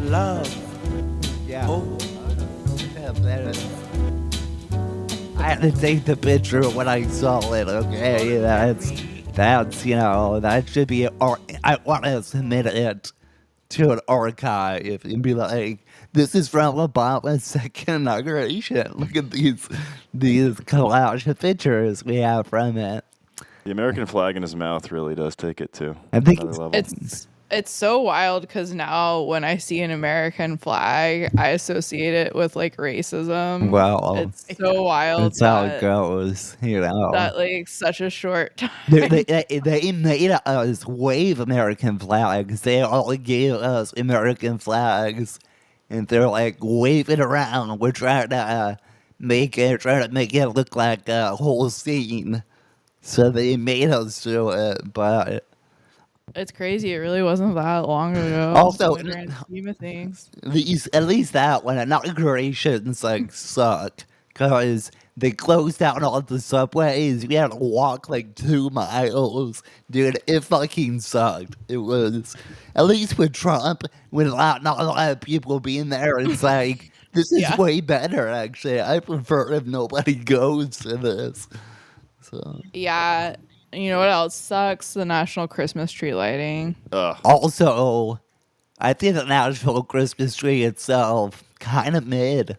love. Yeah. Oh, Yeah, that is- I had to take the picture when I saw it. Okay, that's that should be. I want to submit it to an archive and be like, "This is from Obama's second inauguration. Look at these collage of pictures we have from it." The American flag in his mouth really does take it to I think another level. It's so wild because now when I see an American flag, I associate it with like racism. Well, It's so wild that's how it that goes. that like such a short time. They made us wave American flags. They all gave us American flags, and they're like waving around. We're trying to make it look like a whole scene. So they made us do it, but It's crazy. It really wasn't that long ago. Also, in the grand scheme of things. at least that one inaugurations like suck because they closed down all the subways. We had to walk like 2 miles, dude. It fucking sucked. It was at least with Trump, with not a lot of people being there. It's like this is Yeah. way better. Actually, I prefer if nobody goes to this. So Yeah. You know what else sucks? The national Christmas tree lighting. also, I think the national Christmas tree itself kind of mid.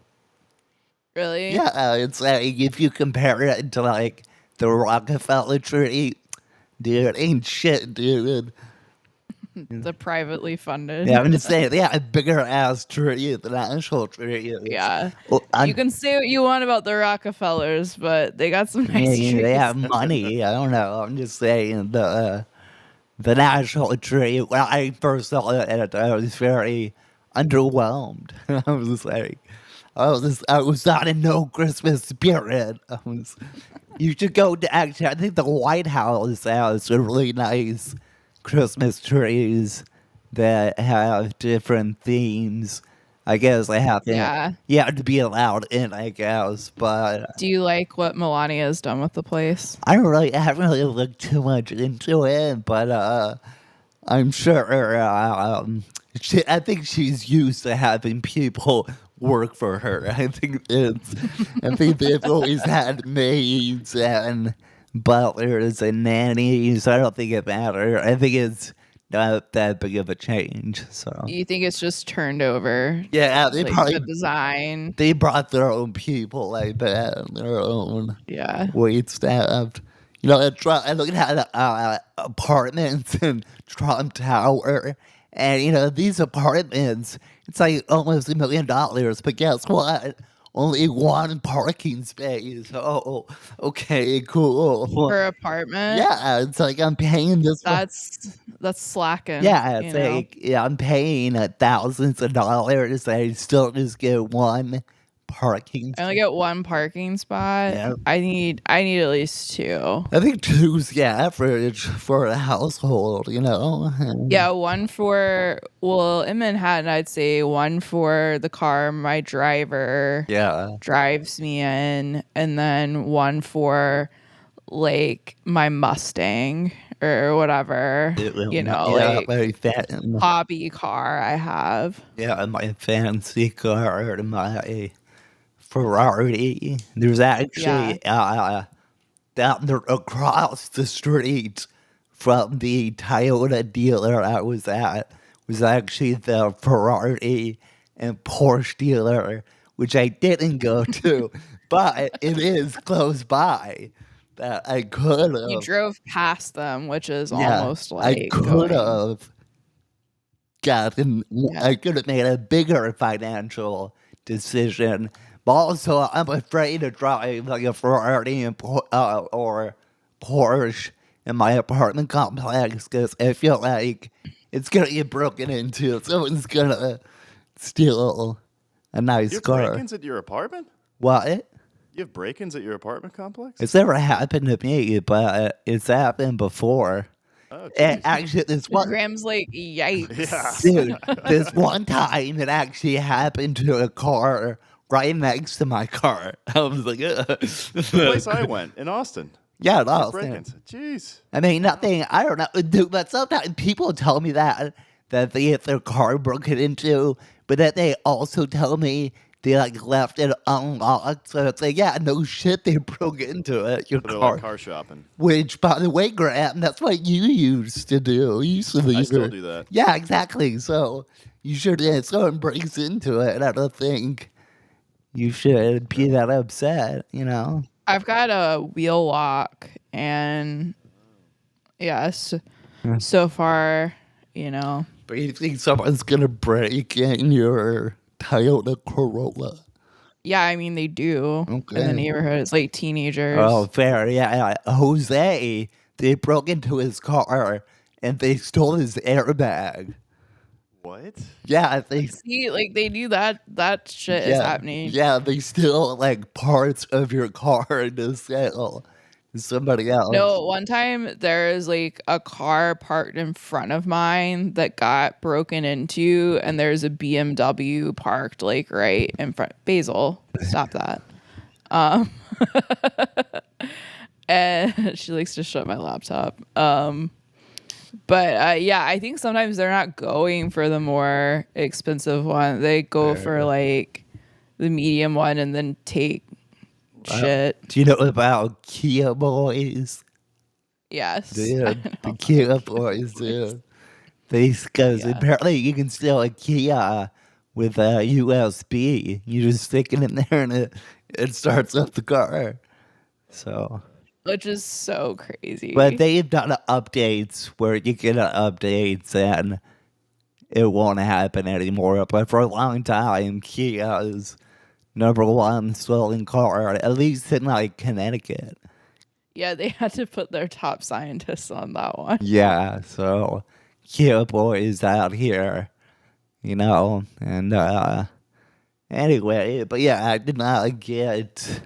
Really? Yeah, it's like if you compare it to like the Rockefeller tree, dude, it ain't shit, dude. The privately funded. Yeah, I'm just saying, they got a bigger ass tree than the national tree. Yeah. Well, You can say what you want about the Rockefellers, but they got some nice trees. they have money. I don't know. I'm just saying the national tree. When I first saw it, I was very underwhelmed. I was just like, I was not in no Christmas spirit. You should go to actually. I think the White House has a really nice Christmas trees that have different themes. I guess I have to. Yeah. You have to be allowed in, I guess, but Do you like what Melania has done with the place? I haven't really looked too much into it, but I'm sure. I think she's used to having people work for her. I think they've always had maids and butlers and nannies. I don't think it matters. I think it's not that big of a change. So You think it's just turned over? yeah, they Like probably the design. they brought their own people like that, their own Yeah. wait staff. You know, I look at apartments in Trump Tower, and these apartments, it's like almost $1 million. But guess what? Only one parking space. Oh, okay, cool. Per apartment. Yeah, it's like I'm paying this. That's slacking. Yeah, you it's know? like I'm paying thousands of dollars. I still just get one parking. I only get one parking spot. Yeah. I need at least two. I think two's average for a household. Yeah, one for in Manhattan, I'd say one for the car my driver Yeah. drives me in, and then one for like my Mustang or whatever. Like my hobby car I have. my fancy car, my Ferrari. There's actually down there across the street from the Toyota dealer I was at was actually the Ferrari and Porsche dealer, which I didn't go to, but it is close by. That I could have. You drove past them, which is almost like I could have gotten. I could have made a bigger financial decision, but also I'm afraid to drive like a Ferrari or Porsche in my apartment complex because I feel like it's gonna get broken into. Someone's gonna steal a nice You have car. break-ins at your apartment? What? You have break-ins at your apartment complex? It's never happened to me, but it's happened before. Oh, And geez. actually, this one, Graham's like, yikes. Yeah. dude, this one time it actually happened to a car right next to my car. I was like, ugh. The place I went in Austin. Yeah, no, Break-ins. Jeez. I mean, nothing. I don't know, dude. But sometimes people tell me that they get their car broken into, but then they also tell me they like left it unlocked. So it's like, yeah, no shit, they broke into it. Your So they're car. like car shopping. Which, by the way, Graham, that's what you used to do. You used to leave I still it. do that. Yeah, exactly. So you should, if someone breaks into it, I don't think you should be that upset, you know? I've got a wheel lock, and yes, so far, you know. But you think someone's going to break in your Toyota Corolla? Yeah, I mean they do in the Okay. neighborhood. It's like teenagers. Oh, fair. Yeah. Jose, they broke into his car and they stole his airbag. What? Yeah, See, like they do that. That shit is happening. Yeah, they steal like parts of your car to sell to somebody else. No, one time there is like a car parked in front of mine that got broken into, and there's a BMW parked like right in front. Basil, stop that. And she likes to shut my laptop. But yeah, I think sometimes they're not going for the more expensive one. They go for like the medium one and then take shit. Do you know about Kia Boys? Yes. Dude, the Kia Boys, dude. Because Yeah. apparently you can steal a Kia with a USB. You just stick it in there and it starts up the car. So, Which is so crazy. but they've done updates where you get updates and it won't happen anymore. But for a long time, Kia is #1 stolen car, at least in like Connecticut. Yeah, they had to put their top scientists on that one. Yeah, so Kia Boys out here, you know, and anyway, but yeah, I did not get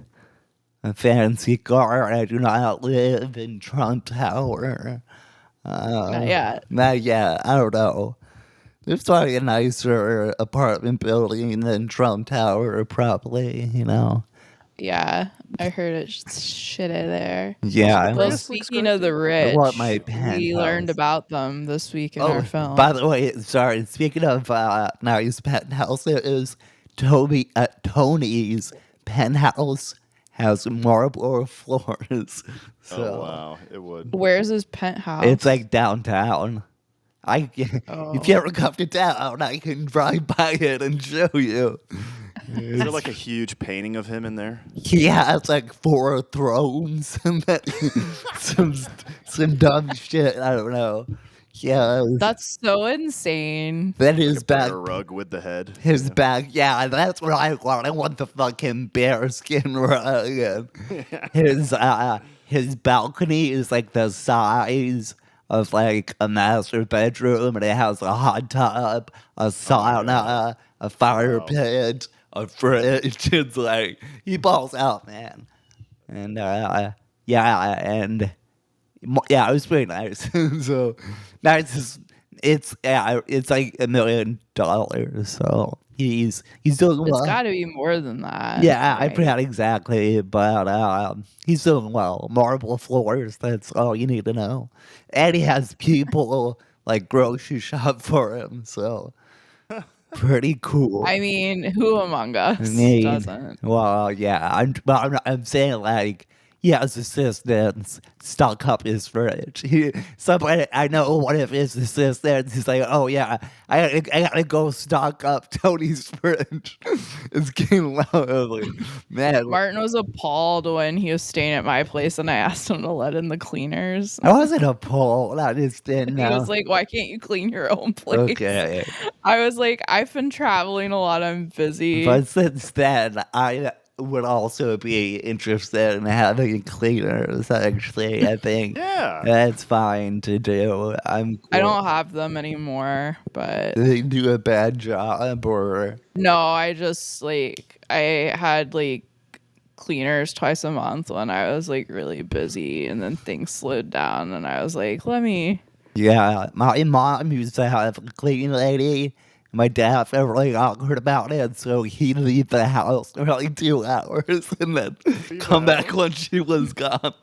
a fancy car. I do not live in Trump Tower. Not yet. Not yet. I don't know. There's probably a nicer apartment building than Trump Tower, probably, you know. Yeah, I heard it's shitty there. Yeah. Well, Prius looks speaking great. of the I want my rich, we penthouse. learned about them this week in our film. By the way, sorry, speaking of nice penthouses, Tony's penthouse has marble floors. So Oh wow, it would. Where's his penthouse? it's like downtown. Oh. If you ever come to town, I can drive by it and show you. Is there like a huge painting of him in there? He has like 4 thrones and some dumb shit. I don't know. Yeah, That's so insane. that Like is a back. bear rug with the head. His back, yeah, that's what I want. I want the fucking bearskin rug. His balcony is like the size of like a master bedroom, and it has a hot tub, a sauna, a fire pit, a fridge. It's like he balls out, man. And yeah, and yeah, it was pretty nice. So nice. It's like $1 million. So he's doing well. It's got to be more than that. Yeah, I right? forgot exactly, but he's doing well. Marble floors, that's all you need to know. And he has people like grocery shop for him, so pretty cool. I mean, who among us doesn't? Well, yeah, I'm saying like he has assistants stock up his fridge. Somebody I know, one of his assistants, he's like, oh yeah, I gotta go stock up Tony's fridge. It's getting loud, man. Martin was appalled when he was staying at my place, and I asked him to let in the cleaners. I wasn't appalled. I just didn't He know. was like, "Why can't you clean your own place?" Okay. I was like, "I've been traveling a lot. I'm busy." But since then, I would also be interested in having cleaners, actually. I think Yeah. that's fine to do. I don't have them anymore, but They do a bad job, or no, I just like I had like cleaners twice a month when I was like really busy, and then things slowed down, and I was like, let me. yeah. My mom used to have a cleaning lady. My dad felt really awkward about it, so he'd leave the house for like 2 hours and then come back when she was gone.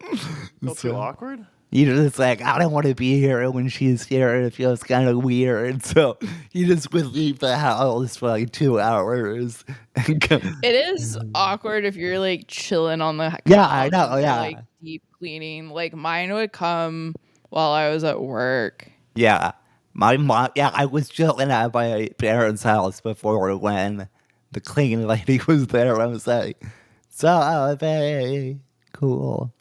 Felt too awkward? You're just like, I don't want to be here when she's here. It feels kind of weird. So you just would leave the house for like 2 hours. And go, It is awkward if you're like chilling on the yeah, I couch know. and they're Yeah. like deep cleaning. Like mine would come while I was at work. Yeah. My mom, yeah, I was chilling at my parents' house before when the cleaning lady was there. I was like, so very cool.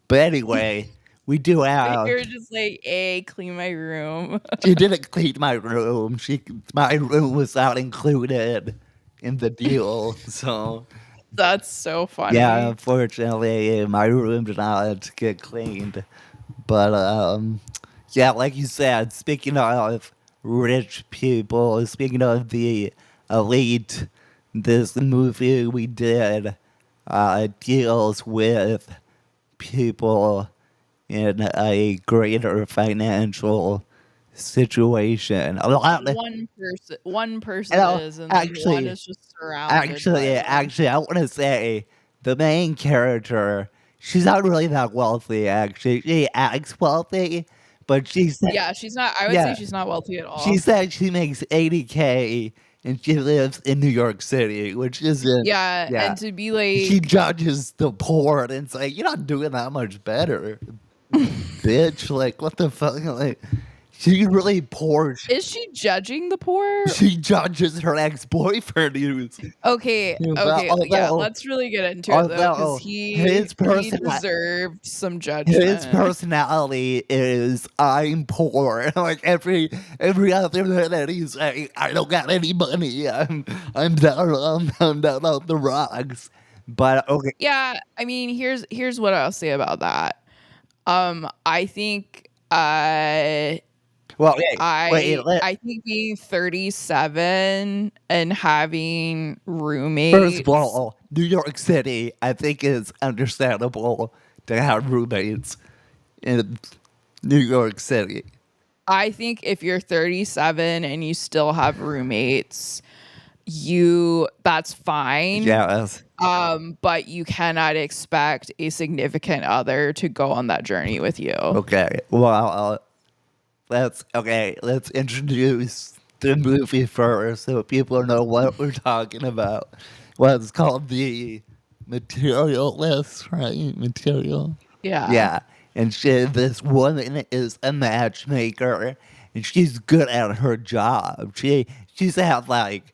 But anyway, we do But have. you're just like, hey, clean my room. She didn't clean my room. My room was not included in the deal. So That's so yeah, funny. unfortunately, my room did not get cleaned. But yeah, like you said, speaking of rich people, speaking of the elite, this movie we did deals with people in a greater financial situation. A lot, One you person know, is, and then one actually, is just surrounded by actually, them. actually, I want to say the main character, she's not really that wealthy. Actually, she acts wealthy, but she said, Yeah, she's not. I would say yeah, she's not wealthy at she all. said she makes 80K and she lives in New York City, which isn't. Yeah, Yeah, and to be she like, judges the poor and it's like you're not doing that much better, bitch. Like what the fuck? Like she really poor. is she judging the poor? She judges her ex-boyfriend who's Okay, well, okay, yeah, let's really get into it though, because although he deserved some his judgment. personality is I'm poor. Like every other minute he's like I don't got any money. I'm down on the rocks. But okay, Yeah, I mean, here's what I'll say about that. I think well, wait, wait. I think being 37 and having First of roommates. all, New York City, I think is understandable to have roommates in New York City. I think if you're 37 and you still have roommates, you that's fine. Yes. But you cannot expect a significant other to go on that journey with you. Okay. Well, let's introduce the movie first so people know what we're talking about. Well, it's called the Materialists, right? Material. Yeah. Yeah. And this woman is a matchmaker, and she's good at her job. She's had like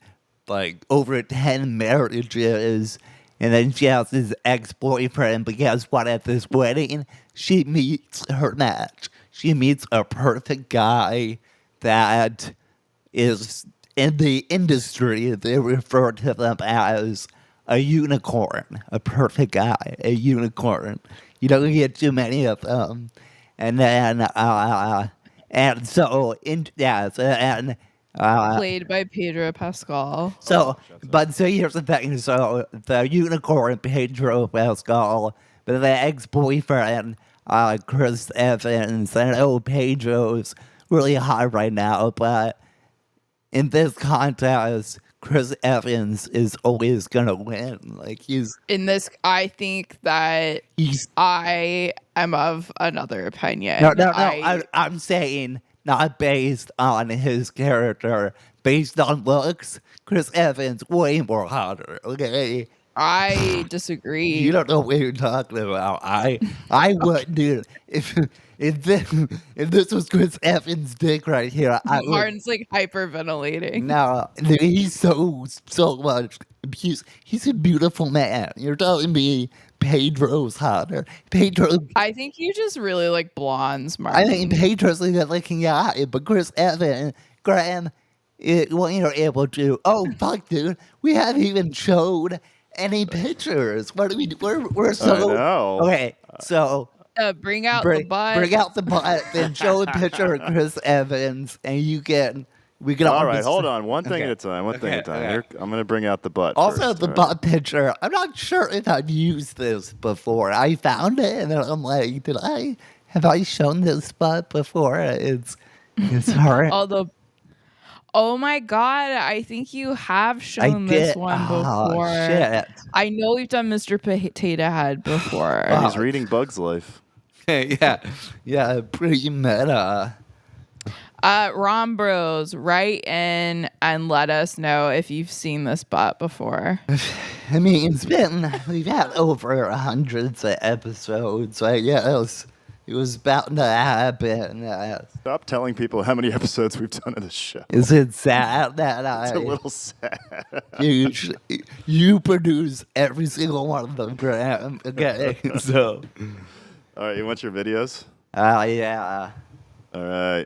over 10 marriages, and then she has this ex-boyfriend. But guess what? At this wedding, she meets her match. She meets a perfect guy that is in the industry. They refer to them as a unicorn, a perfect guy, a unicorn. You don't get too many of them. And then, and so, yeah, so, and, uh, Played by Pedro Pascal. so, Shouts out. but so here's the thing. So the unicorn Pedro Pascal, but the ex-boyfriend, Chris Evans. I know Pedro's really hot right now, but in this contest, Chris Evans is always gonna win. Like In this, I think that he's I am of another no, opinion. no, no. I'm saying not based on his character, based on looks. Chris Evans way more hotter. Okay, I you disagree. don't know what you're talking about. I Okay. wouldn't do it if this if this was Chris Evans' dick right here. I would. Martin's like hyperventilating. No, he's so much. He's a beautiful man. You're telling me Pedro's hotter. Pedro, I think you just really like blondes, I think Martin. Pedro's a good looking guy, but Chris Evans, Graham, when you're able to. Oh fuck, dude, we haven't even showed any pictures. What do we? We're I so know. okay. So Bring out the butt. bring out the butt, then show a picture of Chris Evans, and we can All all right, just hold on. One thing at okay. a time. One thing at a time. Okay. Here, I'm gonna bring out the butt Also, first. the all right? butt picture. I'm not sure if I've used this before. I found it, and then I'm like, have I shown this butt before? It's hard. Although, oh my god, I think you have I shown this did. one Oh before. shit. I know we've done Mr. Potato Head When before. he's Oh, reading Bug's Life. yeah, pretty meta. Rom Bros, write in and let us know if you've seen this butt before. I mean, we've had over hundreds of episodes. I guess it was bound to happen. Stop telling people how many episodes we've done of this show. Is it sad that It's a little sad. you produce every single one of them, Graham? Okay, so. All right, you want your videos? Yeah. All right.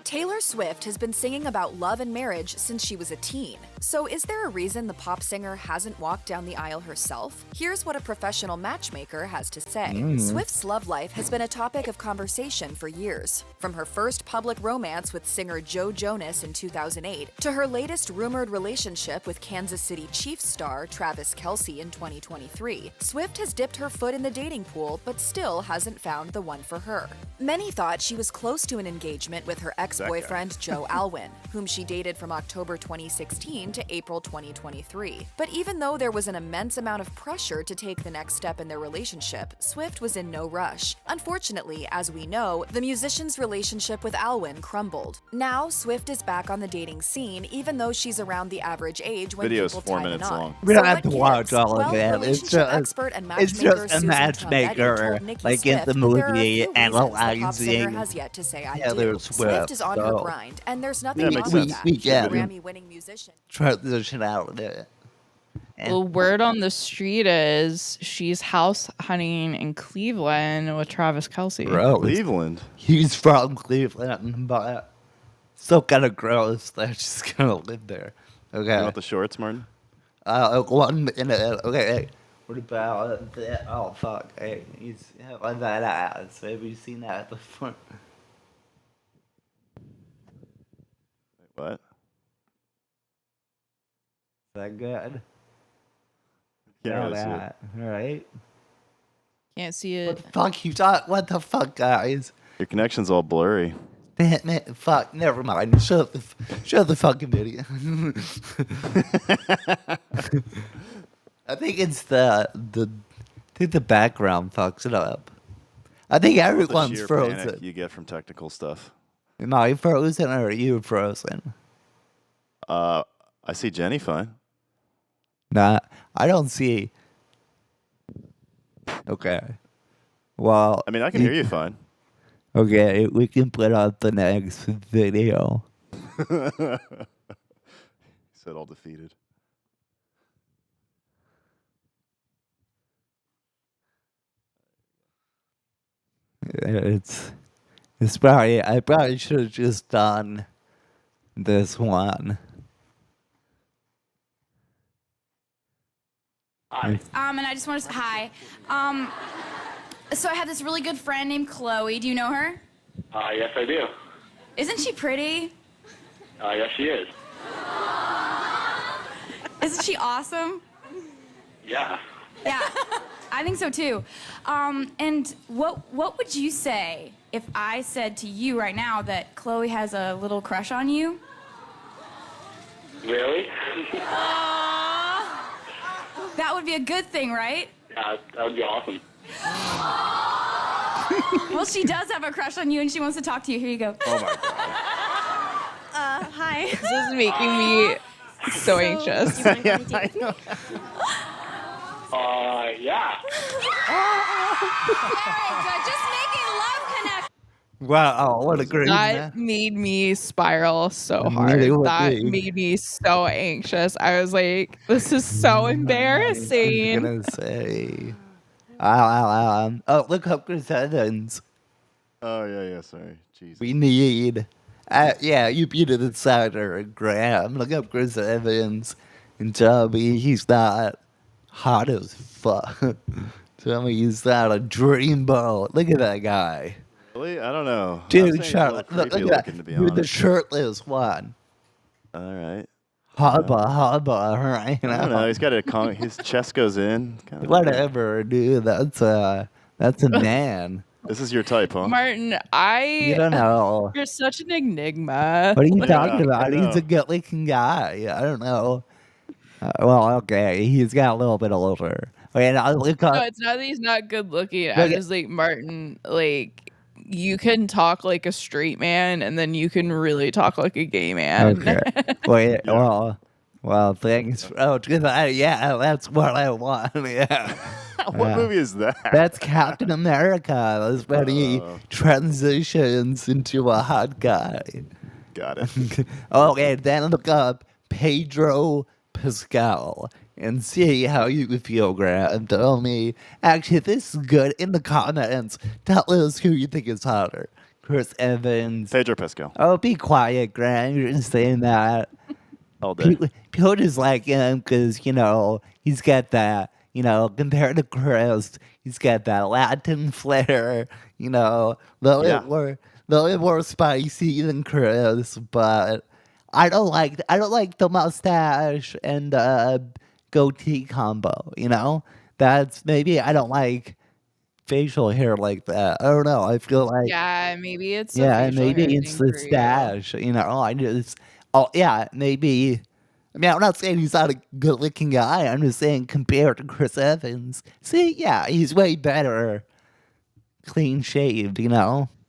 Taylor Swift has been singing about love and marriage since she was a teen. So is there a reason the pop singer hasn't walked down the aisle herself? Here's what a professional matchmaker has to say. Swift's love life has been a topic of conversation for years. From her first public romance with singer Joe Jonas in 2008 to her latest rumored relationship with Kansas City Chiefs star Travis Kelce in 2023, Swift has dipped her foot in the dating pool but still hasn't found the one for her. Many thought she was close to an engagement with her ex-boyfriend Joe Alwyn, whom she dated from October 2016 to April 2023. But even though there was an immense amount of pressure to take the next step in their relationship, Swift was in no rush. Unfortunately, as we know, the musician's relationship with Alwyn crumbled. Now, Swift is back on the dating scene, even though she's around the average age when Video's people 4 tie the minutes knot. long. We don't So have to what watch gives? all of Well, it. relationship expert and It's matchmaker just a Susan matchmaker, Tombetti told Nikki like in Swift the that there are a movie, few reasons the pop singer analyzing has yet to say I Taylor do. Swift. Swift is on her So grind, and there's nothing Yeah, wrong makes with sense. that. We She's a get it. Grammy-winning musician. transition out of it. Well, word on the street is she's house hunting in Cleveland with Travis Kelce. Gross. Cleveland. He's from Cleveland, but still kind of gross that she's gonna live there. Okay. You want the shorts, Martin? 1 minute. Okay. What about that? Oh fuck! Hey, he's on that ass. Have you seen that before? What? Is that good? Can't really see it. That, right? Can't see What it. the fuck you thought? What the fuck, guys? Your connection's all blurry. Damn it! Fuck! Never mind. Shut the fucking video. I think it's I think the background fucks it up. I think The everyone's sheer frozen. panic you get from technical stuff. Am I frozen or are you frozen? I see Jenny fine. Nah, I don't see. Okay. Well, I mean, I can hear you fine. okay, we can put out the next video. He said all defeated. It's probably I probably should have just done this one. And I just want to say hi. So I have this really good friend named Chloe. Do you know her? Yes, I do. Isn't she pretty? Yes, she is. Isn't she awesome? Yeah. Yeah, I think so too. And what would you say if I said to you right now that Chloe has a little crush on you? Really? That would be a good thing, right? Yeah, that would be awesome. Well, she does have a crush on you, and she wants to talk to you. Here you go. Oh my god. Hi. This is making me so anxious. You wanna go on a date with me? Yeah. Good. Just making love connect. Wow, what a great That made me spiral so It hard. really would That be. made me so anxious. I was like, this is so I'm embarrassing. gonna say. Oh, look up Chris Evans. Oh yeah. Sorry. Jesus. We need. Yeah, you beat it inside her, Graham. Look up Chris Evans and tell me he's not hot as fuck. Tell me he's not a dreamboat. Look at that guy. Really? I don't know. I'm Dude, saying shut it's a up. little Look creepy at looking, to that. be You're the honest. shirtless one. All right. Hubba, right? I don't know. He's got his chest goes in. Kinda. Whatever, dude. That's a man. This is your type, huh? Martin, You don't know. you're such an enigma. What are you Yeah, talking I about? He's know. a good-looking guy. I don't know. Well, okay, he's got a little bit older. And I look No, up. it's not that he's not good looking. I'm Okay. just like, Martin, like, you can talk like a straight man, and then you can really talk like a gay man. Okay. Wait. Yeah. Well. Thanks. Oh, yeah. That's what I want. Yeah. What movie is that? That's Captain America. That's when he transitions into a hot guy. Got it. Okay, then look up Pedro Pascal and see how you feel, Grant. Tell me. Actually, this is good. In the comments, tell us who you think is hotter. Chris Evans. Pedro Pascal. Oh, be quiet, Grant. You're just saying that. All day. People just like him because, he's got that, compared to Chris, he's got that Latin flair, a little Yeah. bit more spicy than Chris, but I don't like the mustache and goatee combo, That's maybe I don't like facial hair like that. I don't know. I feel like Yeah, maybe it's a yeah, and facial maybe hair it's thing the for you. stash, I just, oh, yeah, maybe. I mean, I'm not saying he's not a good-looking guy. I'm just saying compared to Chris Evans. See, yeah, he's way better clean-shaved,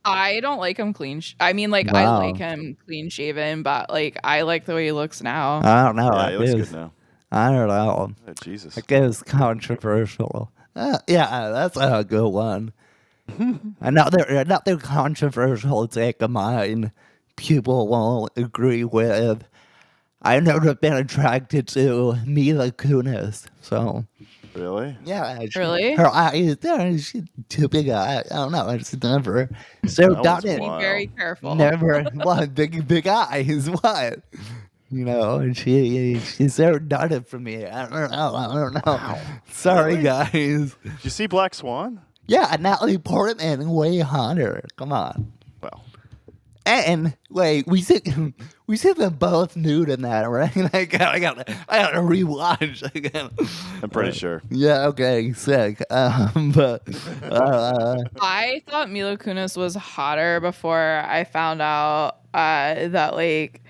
I don't like him clean. I mean, like, I like Wow. him clean shaven, but like, I like the way he looks now. I don't know. Yeah, I he looks good guess, now. I don't know. Oh, Jesus. I guess controversial. Yeah, that's a good one. Another controversial take of mine people won't agree with. I've never been attracted to Mila Kunis, so Really? yeah. Really? Her eyes, she's too big. I don't know. I just never. So That done one's it. Be wild. very careful. Never. What big eyes? What? And she's never done it for me. I don't know. Sorry, Really? guys. Did you see Black Swan? Yeah, Natalie Portman, way hotter. Come on. Well, And wait, we said them both nude in that, right? I gotta rewatch again. I'm pretty sure. Yeah, okay, sick. But I thought Mila Kunis was hotter before I found out that, like,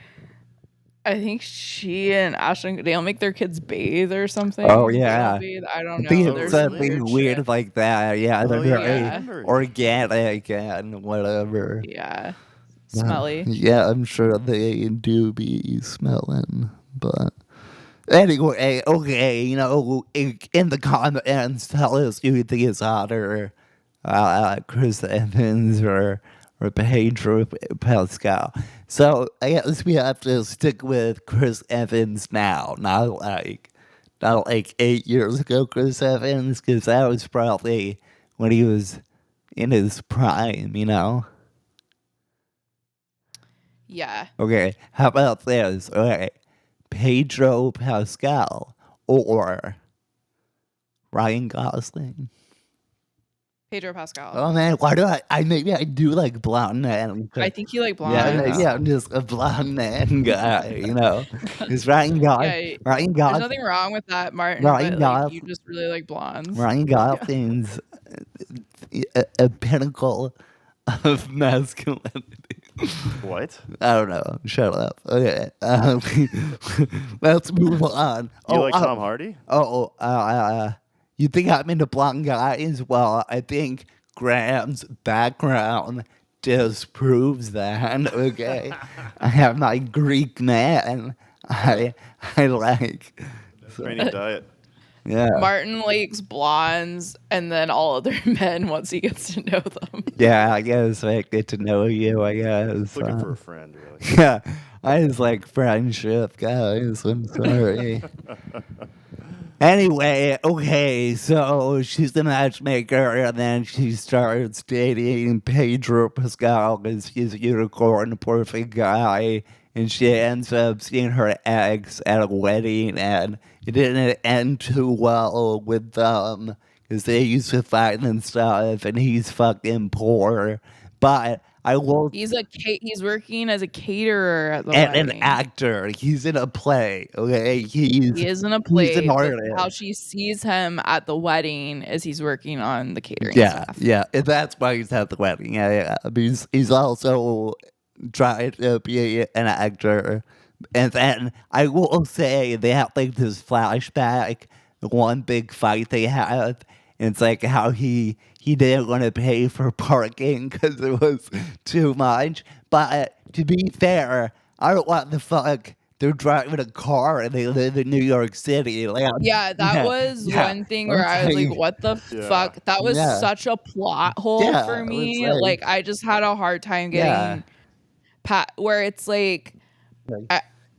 I think she and Ashton, they don't make their kids bathe or something. oh They yeah, don't bathe. I don't I think know. Oh, it's There's some really? something weird weird like that. Yeah, they're Oh, yeah, I very remember. organic and whatever. Yeah. Smelly. Yeah, I'm sure they do be smelling, but. Anyway, okay, in the comments, tell us who you think is hotter, Chris Evans or Pedro Pascal. So I guess we have to stick with Chris Evans now, not like 8 years ago, Chris Evans, because that was probably when he was in his prime, Yeah. Okay, how about this? Okay, Pedro Pascal or Ryan Gosling. Pedro Pascal. Oh man, why do I maybe I do like blonde men. I think you like Yeah, blondes. maybe I'm just a blonde man guy, It's Ryan Yeah, Ryan there's Gosling. nothing wrong with that, Martin, Ryan but like you Gos- just really like blondes. Ryan Gosling's a pinnacle of masculinity. What? I don't know. Shut up. Okay. Let's move on. You like Tom Hardy? You think I'm into blonde guys? Well, I think Graham's background disproves that. Okay. I have my Greek man. I like. Mediterranean diet. Yeah. Martin likes blondes and then all other men once he gets to know them. Yeah, I guess I get to know you, I guess. Looking for a friend, really. Yeah, I just like friendship, guys. I'm sorry. Anyway, okay, so she's the matchmaker, and then she starts dating Pedro Pascal because he's a unicorn, perfect guy, and she ends up seeing her ex at a wedding, and it didn't end too well with them because they used to fight and stuff, and he's fucking poor. But I will. He's working as a caterer at the And an wedding. actor. He's in a play. Okay, He is in a play. He's an But artist. how she sees him at the wedding is he's working on the catering Yeah, stuff. yeah. And that's why he's at the wedding. Yeah. But he's also trying to be an actor. And then I will say they have like this flashback one big fight they had. And it's like how he didn't want to pay for parking because it was too much. But to be fair, I don't want the fuck. They're driving a car and they live in New York City. Like, Yeah, that yeah, was yeah. one thing where I'm I was like, saying, what the Yeah. fuck? That was yeah, such a plot hole yeah. for It's me. like, Like, I just had a hard time yeah, getting where it's like,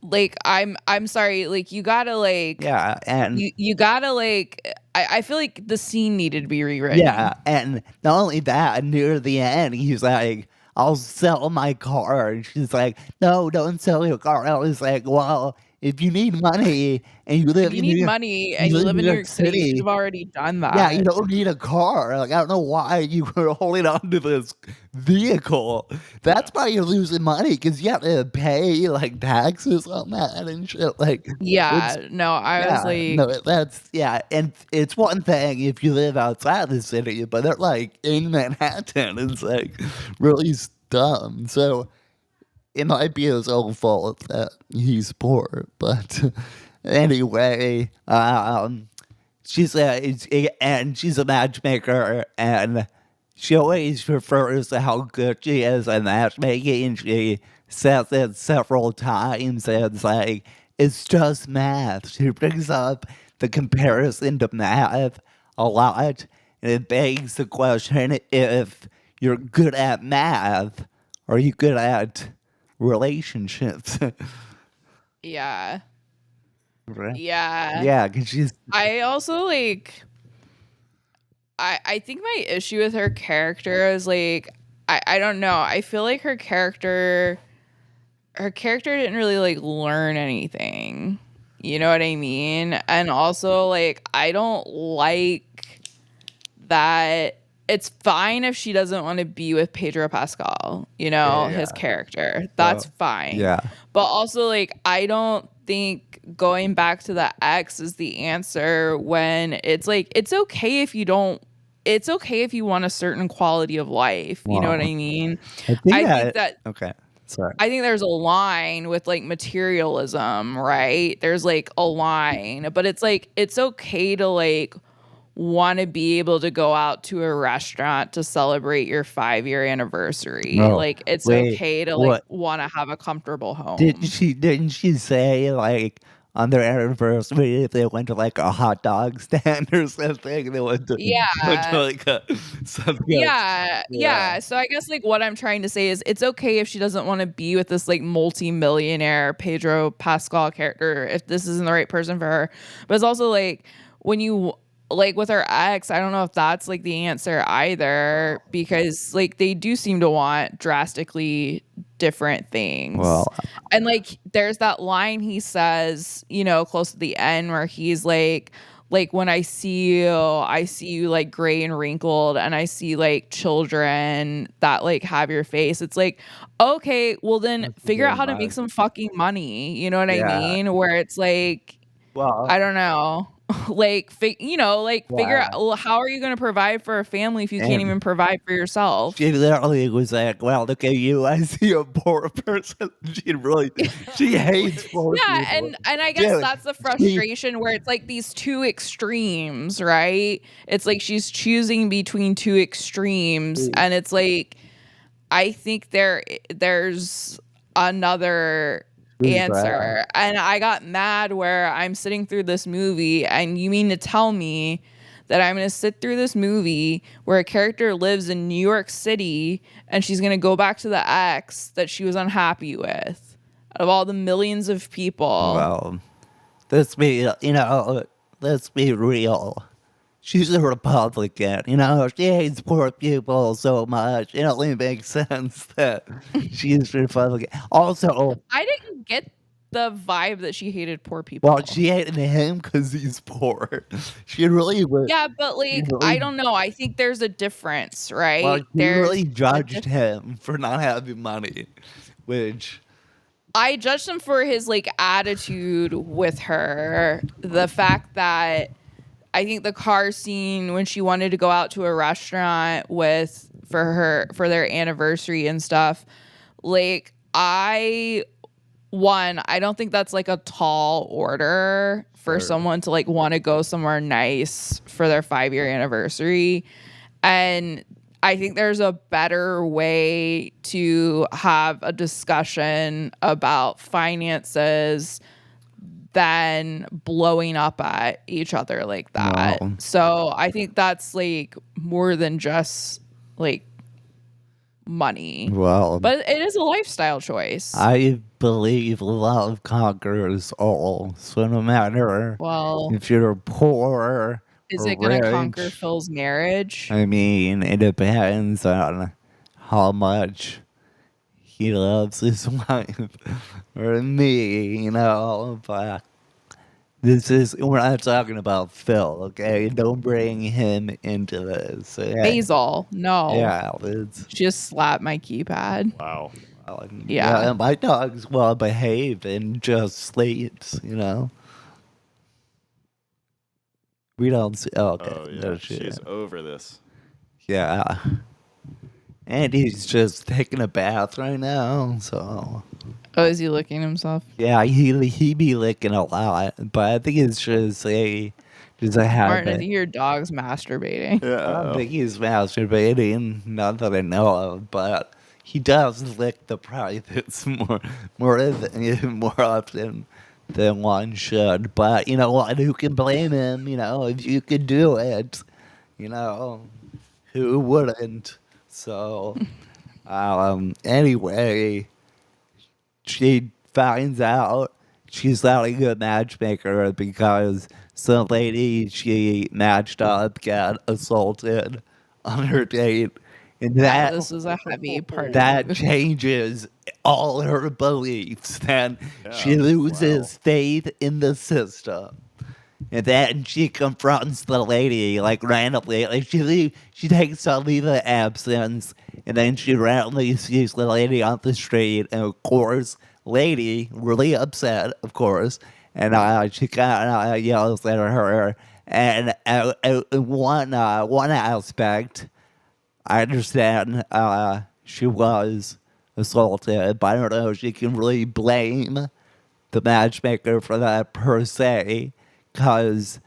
like, I'm sorry, like you gotta like yeah, and you gotta like I feel like the scene needed to be rewritten. yeah, and not only that, near the end, he's like, "I'll sell my car," and she's like, "No, don't sell your car." I was like, "Well, if you need money and If you need money and You you live live in in New New York York City, you should City, have already done yeah, you that. don't need a car. Like, I don't know why you were holding on to this vehicle. That's why you're losing money because you have to pay like taxes on that and shit. Like, it's Yeah, no, I was yeah, no, like, that's yeah, and it's one thing if you live outside the city, but they're like in Manhattan. It's like really dumb. So it might be his own fault that he's poor, but anyway, and she's a matchmaker, and she always refers to how good she is at matchmaking. She says it several times, and it's like it's just math. She brings up the comparison to math a lot, and it begs the question: if you're good at math, are you good at relationships? yeah. Right. Yeah. Yeah, because she's I also like I think my issue with her character is like I don't know. I feel like her character didn't really like learn anything. You know what I mean? And also like I don't like that it's fine if she doesn't want to be with Pedro Pascal, his yeah, character. That's well, fine. yeah. But also like I don't think going back to the ex is the answer when it's like it's okay if you want a certain quality of life. You know what Well, I mean? I think I think that that okay. Sorry. I think there's a line with like materialism, right? There's like a line, but it's like it's okay to like want to be able to go out to a restaurant to celebrate your 5-year anniversary. No, Like it's wait. okay to like What want to have a comfortable home. didn't she say like on their anniversary if they went to like a hot dog stand or something? They went to Yeah. like a something else. Yeah, Yeah. yeah. So I guess like what I'm trying to say is it's okay if she doesn't want to be with this like multi-millionaire Pedro Pascal character if this isn't the right person for her. But it's also like when you like with her ex, I don't know if that's like the answer either because like they do seem to want drastically different things. Well, And like there's that line he says, close to the end where he's like when I see you like gray and wrinkled and I see like children that like have your face. It's like, okay, well then that's figure out very how to make much. some fucking money. You know what I Yeah. mean? Where it's like, Well, I don't know. Like, figure out yeah. well, how are you going to provide for a family if you can't And even provide for she yourself? literally was like, "Well, look at you. I see a poor person." She hates poor Yeah, people. and I guess Dude, that's the she frustration where it's like these two extremes, right? It's like she's choosing between two extremes and it's like I think there's another she's answer. And I got mad where I'm sitting through this movie and you mean to tell me that I'm going to sit through this movie where a character lives in New York City and she's going to go back to the ex that she was unhappy with out of all the millions of people. well, let's be, let's be real. She's a Republican, she hates poor people so much. It only makes sense that she's Republican. Also, I didn't get the vibe that she hated poor well, people. she hated him because he's poor. She really was, Yeah, but she like I really, don't know. I think there's a difference, well, right? she There's really a judged him for not having money, which, I judged him for his like attitude with her. The fact that I think the car scene when she wanted to go out to a restaurant for their anniversary and stuff, like I one, I don't think that's like a tall order for someone to like want to go somewhere nice for their 5-year anniversary. And I think there's a better way to have a discussion about finances than blowing up at each other like that. Wow. So I think that's like more than just like money. Well, But it is a lifestyle choice. I believe love conquers all. So no matter Well, if you're poor is or it going to conquer rich, Phil's marriage? I mean, it depends on how much he loves his wife or me, you know. But we're not talking about Phil, okay? Don't bring him into this. Okay? Basil, no. Yeah, it's. She just slapped my keypad. Wow. Yeah. My dog's well behaved and just sleeps, you know. We don't see. Oh, okay. Oh, yeah. No shit. She's over this. Yeah. And he's just taking a bath right now, so. Oh, is he licking himself? Yeah, he be licking a lot, but I think it's just a Martin, I habit. think your dog's masturbating. I Yeah. don't think he's masturbating, not that I know of, but he does lick the privates more often than one should. But you know what? Who can blame him? You know, if you could do it, you know, who wouldn't? So, anyway, she finds out she's not a good matchmaker because some lady she matched up got assaulted on her date. And Yeah, this is a heavy part. that changes all her beliefs. Then she Yeah, loses faith in the system. And then she confronts the lady like randomly. Like she takes a leave of absence, and then she randomly sees the lady on the street, and of course, lady really upset, of course, and she kind of yells at her. And one aspect, I understand she was assaulted, but I don't know if she can really blame the matchmaker for that per se, because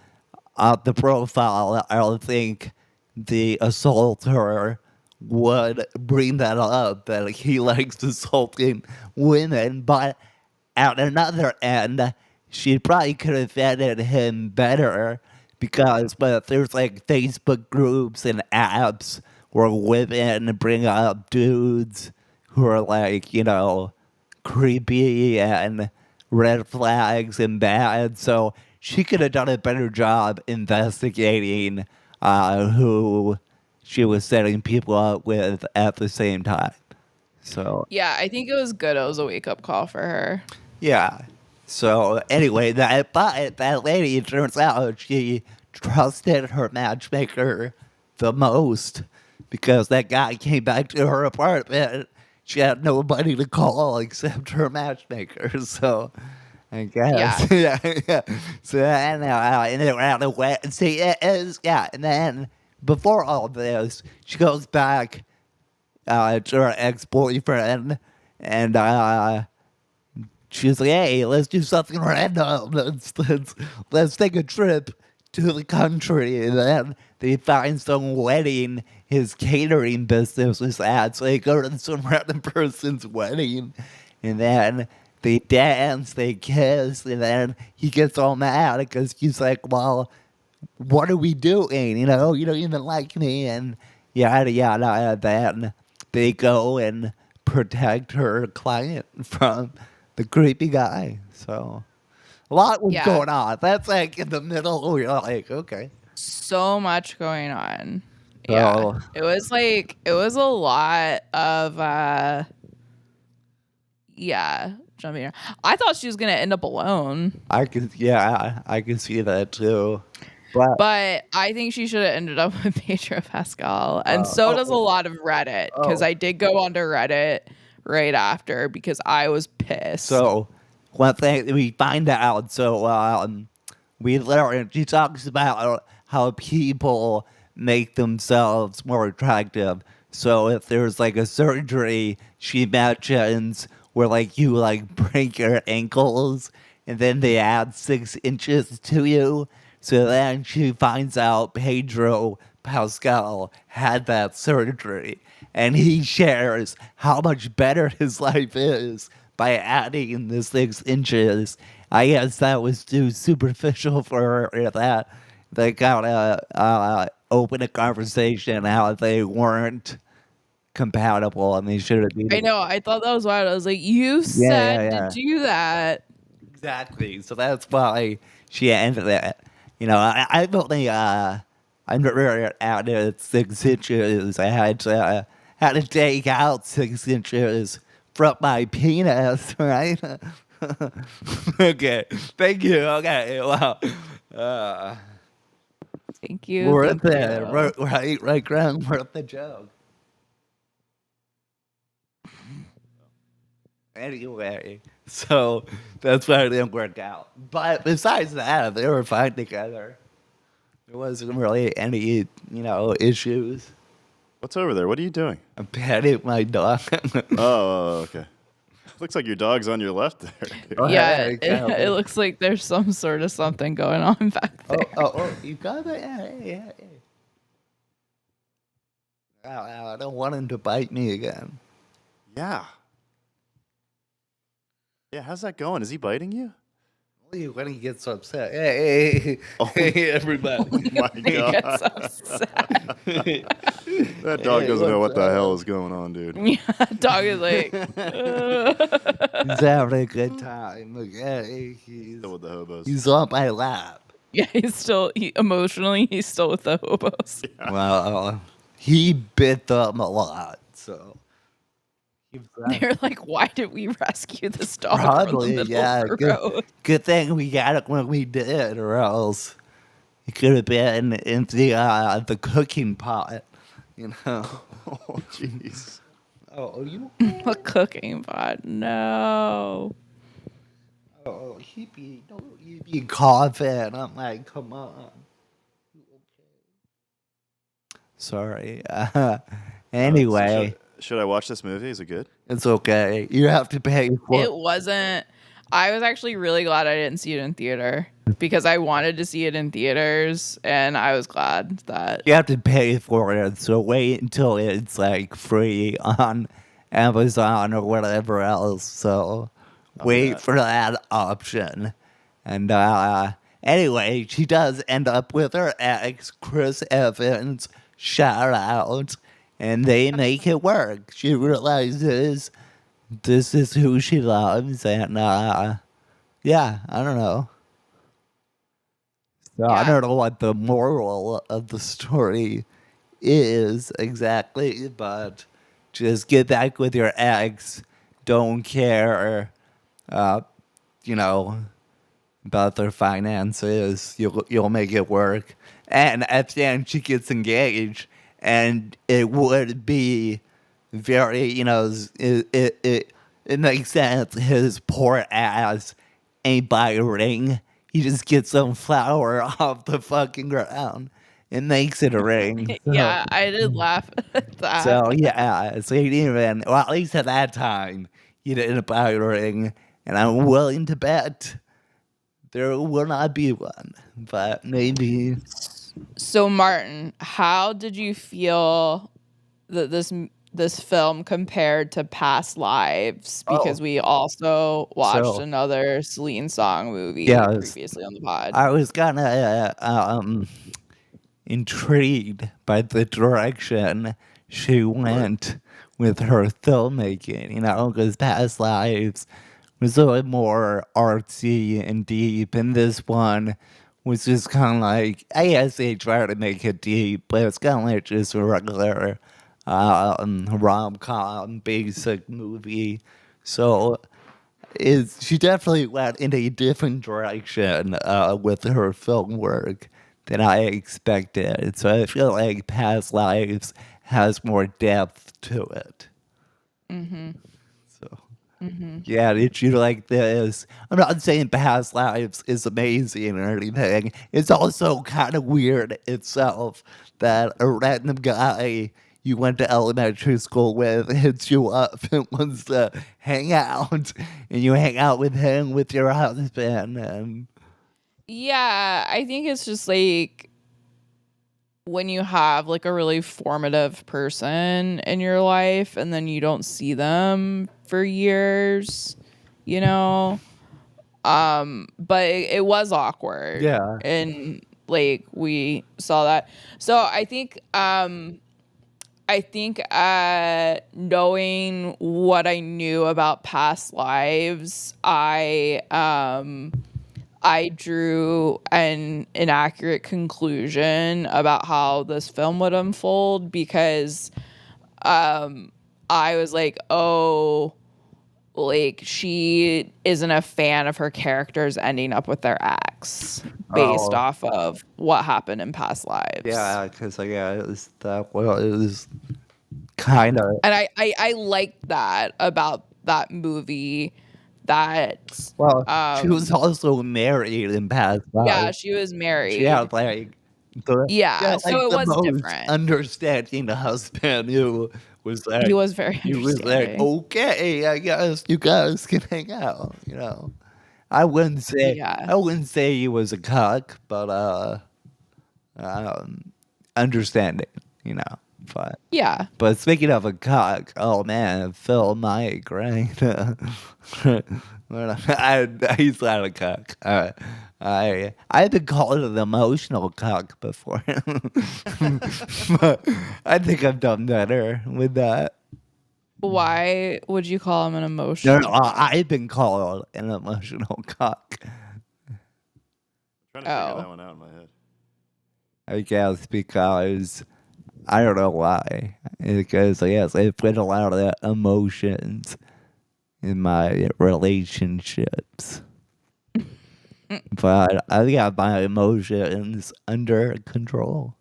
the profile, I don't think the assaulter would bring that up, that he likes assaulting women. But at another end, she probably could have vetted him better, because but there's like Facebook groups and apps where women bring up dudes who are like, you know, creepy and red flags and bad. So she could have done a better job investigating who she was setting people up with at the same time. So Yeah, I think it was good. It was a wake up call for her. yeah. So anyway, that lady, it turns out she trusted her matchmaker the most, because that guy came back to her apartment. She had nobody to call except her matchmaker. So I guess. Yeah. So and then around the way, see, it is, yeah. And then before all this, she goes back to her ex-boyfriend, and she's like, "Hey, let's do something random. Let's take a trip to the country." And then they find some wedding his catering business was at, so they go to some random person's wedding, and then they dance, they kiss, and then he gets all mad because he's like, "Well, what are we doing? You know, you don't even like me," and yada yada. And then they go and protect her client from the creepy guy. So a lot was going on. That's like in the middle. You're like, okay. So much going on. So- Yeah. It was a lot of jumping around. I thought she was gonna end up alone. I can see that too. But I think she should have ended up with Pedro Pascal. And so does a lot of Reddit. Because I did go onto Reddit right after because I was pissed. So one thing we find out, we learn, she talks about how people make themselves more attractive. So if there's like a surgery, she mentions where like you like break your ankles and then they add 6 inches to you. So then she finds out Pedro Pascal had that surgery, and he shares how much better his life is by adding the 6 inches. I guess that was too superficial for her. That they gotta open a conversation how they weren't compatible and they should have been. I know. I thought that was wild. I was like, you Yeah, said to yeah. do that. Exactly. So that's why she ended it. You know, I've only I'm never added 6 inches. I had to take out 6 inches from my penis, right? Okay. Thank you. Okay. Well, uh, Thank you. worth Thank it. you. Right, Graham, worth the joke. Anyway, so that's why it didn't work out. But besides that, they were fine together. There wasn't really any, issues. What's over there? What are you doing? I'm petting my dog. Oh, okay. Looks like your dog's on your left there. dude. Oh, Yeah, hey, it looks like there's some sort of something going on back there. you got it? Yeah. I don't want him to bite me again. Yeah. Yeah, how's that going? Is he biting you? Only when he gets upset. Hey, Oh. hey, everybody. My He gets God. upset. That dog Hey, doesn't know what what's the up? hell is going on, dude. Yeah, dog is like, He's having a good time. Okay, Still with the hobos. he's on my lap. yeah, he's still emotionally, he's still with the hobos. Well, he bit them a lot, so. They're like, why did we rescue this dog Probably, from the middle yeah. of the road? Good thing we got it when we did, or else it could have been in the cooking pot, you know. Oh, jeez. Oh, you? A cooking pot. No. Oh, you be coughing. I'm like, come on. Sorry. Anyway, Should I watch this movie? Is it good? it's okay. You have to pay for It wasn't. I was actually really glad I didn't see it in theater because I wanted to see it in theaters, and I was glad that. You have to pay for it, so wait until it's like free on Amazon or whatever else. So wait that. for that option. And anyway, she does end up with her ex, Chris Evans. Shout out. And they make it work. She realizes this is who she loves, and yeah, I don't know. So I Yeah. don't know what the moral of the story is exactly, but just get back with your ex. Don't care, uh, you know, about their finances. You'll make it work. And at the end, she gets engaged, and it would be very, it makes sense. His poor ass ain't buy a ring. He just gets some flour off the fucking ground and makes it a ring. So, Yeah, I did laugh at that. so yeah, so he didn't even, well, at least at that time, he didn't buy a ring. And I'm willing to bet there will not be one, but maybe. So Martin, how did you feel that this film compared to Past Lives? Because Oh. we also watched So, another Celine song movie yes, previously on the pod. I was kind of intrigued by the direction she went with her filmmaking, because Past Lives was a little more artsy and deep, and this one was just kind of like, I guess they try to make it deep, but it's kind of like just a regular rom-com basic movie. So she definitely went in a different direction with her film work than I expected. So I feel like Past Lives has more depth to it. Mm-hmm. So Mm-hmm. yeah, did you like this? I'm not saying Past Lives is amazing or anything. It's also kind of weird itself that a random guy you went to elementary school with hits you up and wants to hang out, and you hang out with him with your husband, and Yeah, I think it's just like when you have like a really formative person in your life and then you don't see them for years, you know. But it was awkward. yeah, And like we saw that. So I think knowing what I knew about past lives, I drew an inaccurate conclusion about how this film would unfold because I was like, oh, like she isn't a fan of her characters ending up with their ex based oh off of what happened in past lives. yeah, because yeah, it was that well, it was kind of And I liked that about that movie that well. She was also married in past yeah, lives. she was She had married. Yeah, so it the was most different. understanding husband who was He like was very he was like, understanding. okay, I guess you guys can hang out, you know. Yeah. I wouldn't say he was a cuck, but understanding, you know. But Yeah. but speaking of a cock, oh man, Phil Mike, right? He's not a cock. I've been called an emotional cock before, but I think I've done better with that. Why would you call him an No, emotional no, cock? I've been called an emotional cock. Trying to figure that Oh. one out in my head. I guess because I don't know why. Because yes, I put a lot of emotions in my relationships. But I got my emotions under control.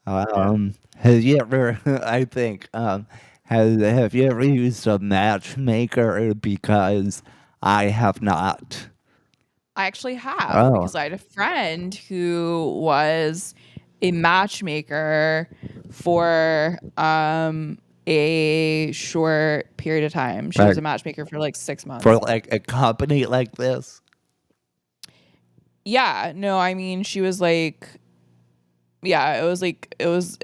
Yeah. Have you ever? I think have you ever used a matchmaker? Because I have not. I actually have Oh, because I had a friend who was a matchmaker for a short period of time. She was right. a matchmaker for like 6 For months. like a company like this, Yeah, no, I mean she was like yeah, it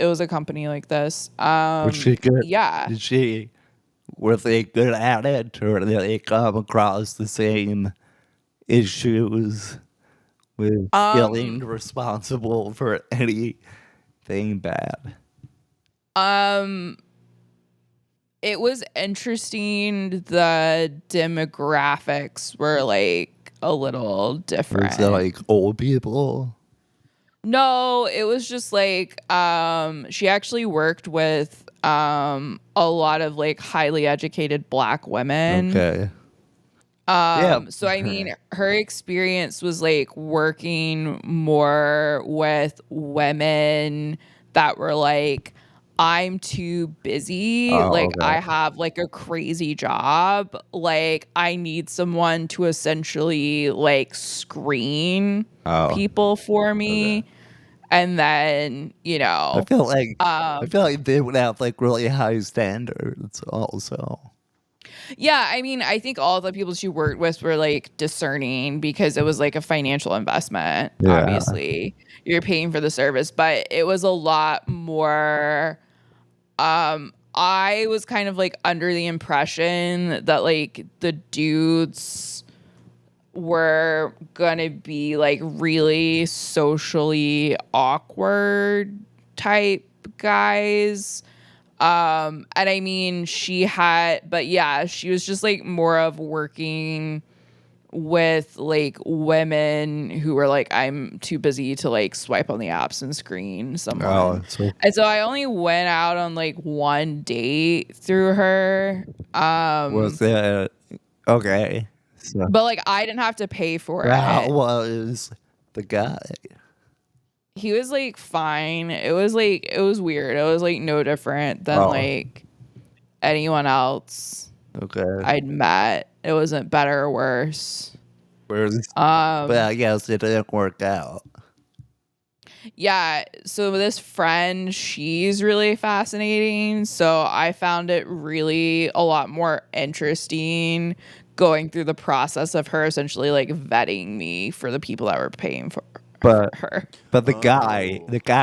was a company like this. was she good? Yeah. Did she? Were they good at it, or did they come across the same issues with feeling Um responsible for anything bad? um it was interesting. The demographics were like a little Was it different. like old people? No, it was just like she actually worked with a lot of like highly educated black women. Okay. Yeah. So I mean her experience was like working more with women that were like I'm too busy, Oh, like I okay. have like a crazy job, like I need someone to essentially like screen Oh, people for okay. me and then, I feel like I um feel like they would have like really high standards also. yeah, I mean, I think all the people she worked with were like discerning because it was like a financial investment, Yeah. obviously. You're paying for the service, but it was a lot more I was kind of like under the impression that like the dudes were gonna be like really socially awkward type guys. And I mean, but yeah, she was just like more of working with like women who were like, I'm too busy to like swipe on the apps and screen someone. Oh, so And so I only went out on like one date through her. was it okay? So But like I didn't have to pay for how it. was the guy? He was like fine. It was weird. It was like no different than Oh, like anyone else okay. I'd met. It wasn't better or worse. Where's but Um, I guess it didn't work out. Yeah, so this friend, she's really fascinating. So I found it really a lot more interesting going through the process of her essentially like vetting me for the people that were paying for But her. but the Oh, guy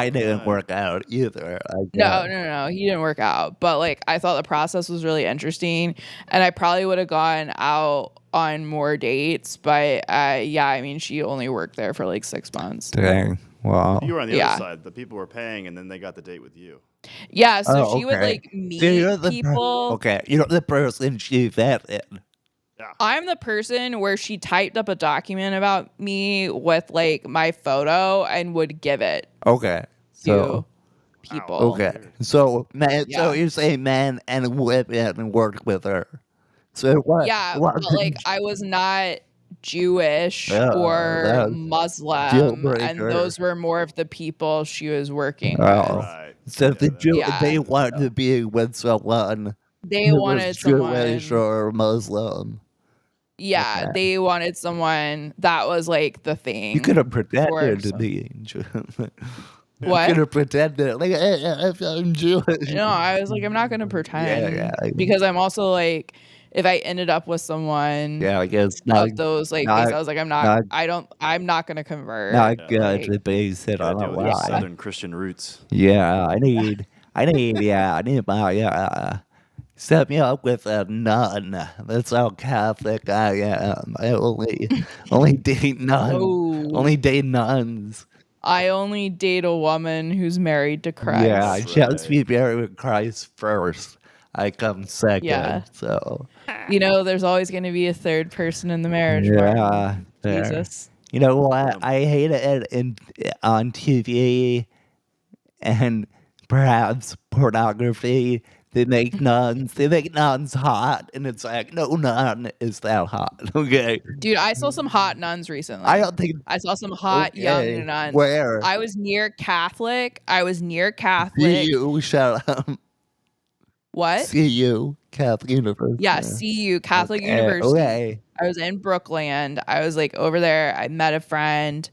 didn't okay. work out either. I No, guess. no, no, he didn't work out. But like I thought the process was really interesting and I probably would have gone out on more dates, but yeah, I mean she only worked there for like 6 months. Dang. Wow. You were on the other Yeah. side. The people were paying, and then they got the date with you. Yeah, so Oh, she would okay. like So you're meet the people. okay. You're the person she vetted. Yeah. I'm the person where she typed up a document about me with like my photo and would give it Okay. to So people. okay. Weird. So man. So Yeah. you're saying man and women worked with her. So Yeah, what? but like I was not Jewish or That's deal Muslim, and breaker. those were more of the people she was working Oh. with. Right. So Yeah, that makes Yeah. they sense. wanted to be with someone They who was wanted Jewish someone, or Muslim. yeah, Okay. they wanted someone that was like the You could thing have for pretended to some. be Jewish. You could What? have pretended like I'm Jewish. No, I was like, I'm not gonna Yeah, pretend yeah, because I'm also like, if I ended up with someone yeah. I guess of those like faiths, not, I was like, not, I'm not gonna convert. not Yeah. good Like, to base it Got to on a deal with your yeah, lie. Southern Christian roots. Yeah, I need my set me up with a nun. That's how Catholic I am. I only date nuns. oh, Only date nuns. I only date a woman who's married to Yeah, That's Christ. just right. be buried with Christ first. I come Yeah, second. So there's always gonna be a third person in the marriage, yeah, Martin. there. Jesus. You know what? Um, I hate it on TV and perhaps pornography. They make nuns. They make nuns hot, and it's like no nun is that hot. Okay, Dude, I saw some hot nuns I recently. don't think. I saw some hot young Okay, nuns. where? I was near Catholic. I was near See Catholic. you, shut up. What? See you, Catholic Yeah, University. CU, Catholic Okay, University. okay. I was in Brookland. I was like over there. I met a friend.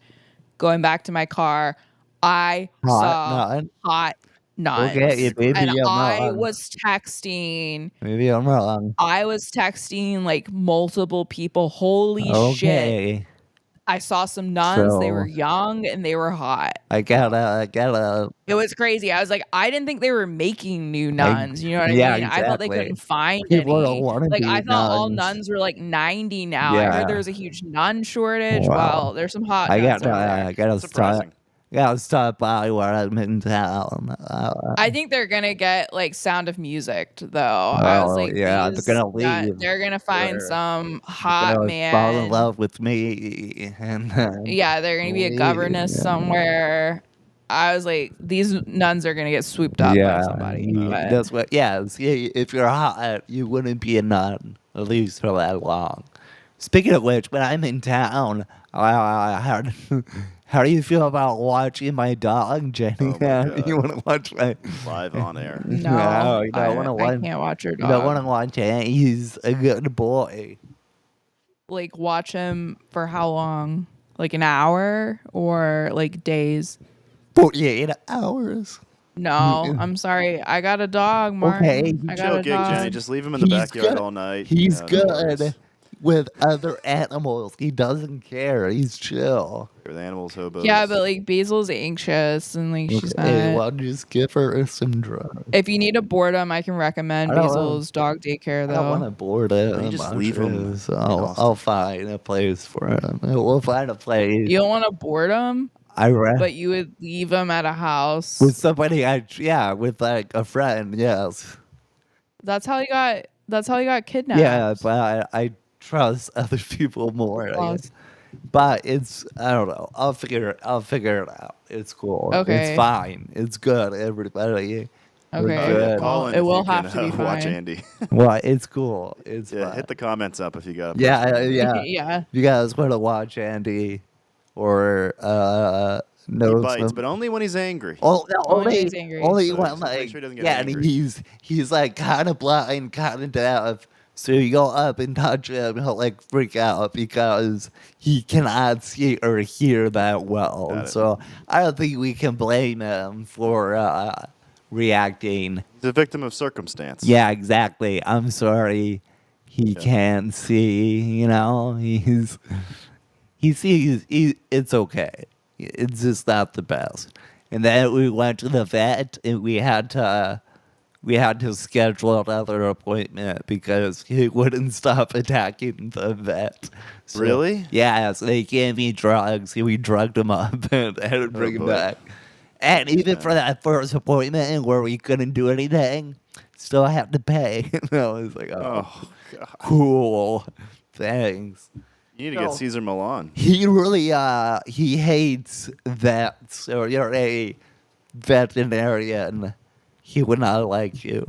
Going back to my car, I Hot saw nun. hot Okay, nuns. And maybe I'm I wrong. was texting. Maybe I'm wrong. I was texting like multiple people. Holy shit. Okay, I saw some nuns. They were so young and they were hot. I gotta. It was crazy. I was like, I didn't think they were making new nuns. You know what I Yeah, mean? I thought they exactly. couldn't find People don't any. want to Like, I be thought all nuns. nuns were like 90 now. I heard there Yeah. was a huge nun shortage. Wow. Well, there's some hot nuns over there. I gotta surprising. stop by where I'm in town. I think they're gonna get like Sound of Music though. I was Oh like, yeah, they're gonna leave. they're gonna find They're, some they're hot gonna fall in man. love with me, and Yeah, they're gonna be a leave. governess somewhere. I was like, these nuns are gonna get swooped up by Yeah, somebody. But that's what. Yeah, see, if you're hot, you wouldn't be a nun at least for that long. Speaking of which, when I'm in town, how how do you feel about watching my dog, Jenny? Oh my You God. want to watch my? Live on air. no, You don't want to I watch. can't watch your You don't want to dog. watch it. He's a good boy. Like watch him for how long? Like an hour or like days? 48 hours. No, I'm sorry. I got a dog, Okay, Martin. I got Chill a gig, Jenny. dog. Just leave him in the he's backyard good. all night. He's No good worries. with other animals. He doesn't care. He's chill. With animals, hobos. Yeah, but like Basil's anxious and like she's Okay, not. well, just give her some drugs. If you need a boredom, I can recommend I don't Basil's dog daycare I don't want though. to board him. you just leave him in I'll Austin. find a place for him. We'll find a place. You don't want to board him, I read but you would leave him at a with house. somebody. With like a friend. Yes. That's how he got. That's how he got kidnapped. Yeah, but I trust other people more. I Well, guess. But I don't know. I'll figure it out. It's cool. It's okay. fine. It's good. Everybody. We're Okay. Yeah, good. call Well, in it if will you can have to be watch fine. Andy. Well, it's cool. It's Yeah, fine. hit the comments up if you got a Yeah, person. yeah. Yeah. If you guys want to watch Andy or He know bites, some but only when he's angry. Only when he's angry. only So when just make like sure he doesn't get yeah, and angry. he's like kind of blind, kind of deaf, So you go up and touch him, he'll like freak out because he cannot see or hear that well. Got it. So I don't think we can blame him for reacting. He's a victim of circumstance. Yeah, exactly. I'm sorry. He can't see, he sees, it's okay. It's just not the best. And then we went to the vet and we had to schedule another appointment because he wouldn't stop attacking the vet. So, Really? Yeah, so they gave me drugs. We drugged him up and had to bring him boy. back. And even for that first appointment where we couldn't do anything, still had to pay. And I was like, oh, God. cool. Thanks. You need to get So- Caesar Milan. He really, he hates vets. So you're a veterinarian, he would not like you.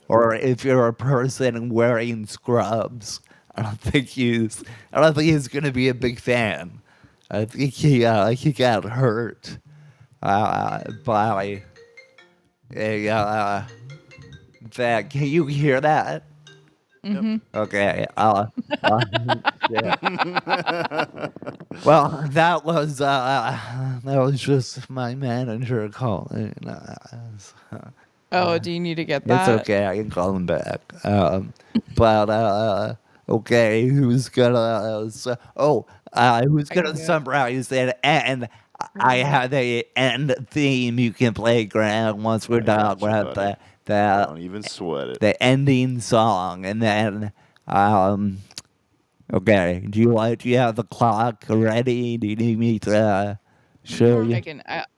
Or if you're a person wearing scrubs, I don't think he's gonna be a big fan. I think he got hurt by a vet. Can you hear that? Mm-hmm. Okay. Yeah. Well, that was just my manager calling. Oh, do you need to get It's that? okay. I can call him back. But okay. Who's gonna? Who's gonna summarize it? And I have a end theme you can play, Graham. Once we're done got you, with buddy. the Don't even sweat it. the ending song, and then okay. Do you have the clock ready? Do you need me to show you?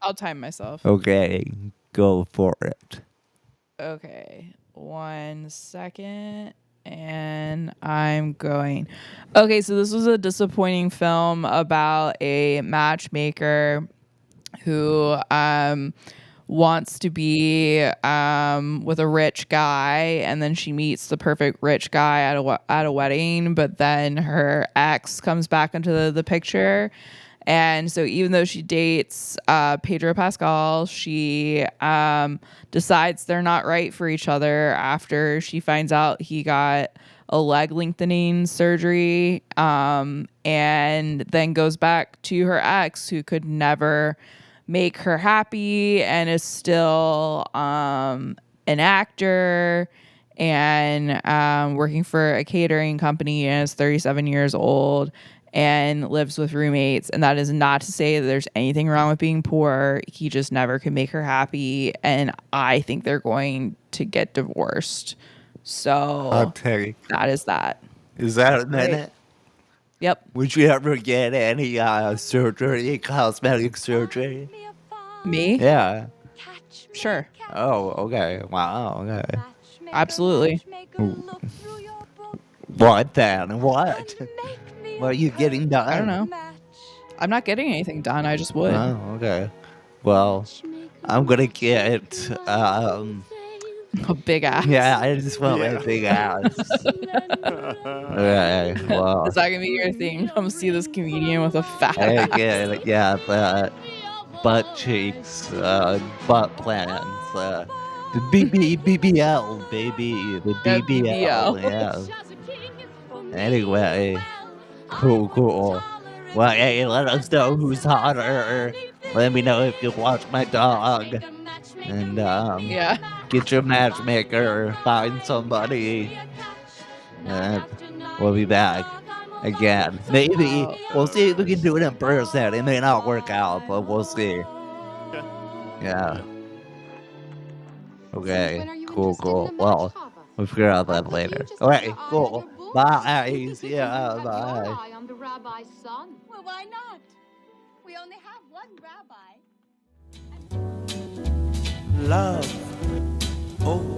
I'll time myself. Okay, go for it. Okay, 1 second. And I'm going. Okay, so this was a disappointing film about a matchmaker who wants to be with a rich guy, and then she meets the perfect rich guy at a wedding, but then her ex comes back into the picture. And so even though she dates Pedro Pascal, she decides they're not right for each other after she finds out he got a leg lengthening surgery, and then goes back to her ex, who could never make her happy and is still an actor and working for a catering company, and is 37 years old and lives with roommates. And that is not to say that there's anything wrong with being poor. He just never can make her happy. And I think they're going to get divorced. So Hot take. that is that. Is that a minute? Yep. Would you ever get any surgery, cosmetic surgery? Me? Yeah. Sure. Oh, okay. Wow. Okay. Absolutely. What then? What? What are you getting done? I don't know. I'm not getting anything done. I just would. Oh, okay. Well, I'm gonna get A big ass. yeah, I just want my big ass. Okay, well, Is that gonna be your thing? Come see this comedian with a fat I ass. get the butt cheeks, butt plans, the BBL, baby, the Yeah, BBL, BBL. yeah. Anyway, cool. Well, hey, let us know who's hotter. Let me know if you watch my dog. And Yeah. get your matchmaker, find somebody, and we'll be back again. Maybe we'll see if we can do it in person. It may not work out, but we'll see. Yeah. Okay. Cool. Well, we'll figure out that later. All right. Cool. Bye. See ya. Bye. I'm the rabbi's son. Well, why not? We only have one rabbi. Love, oh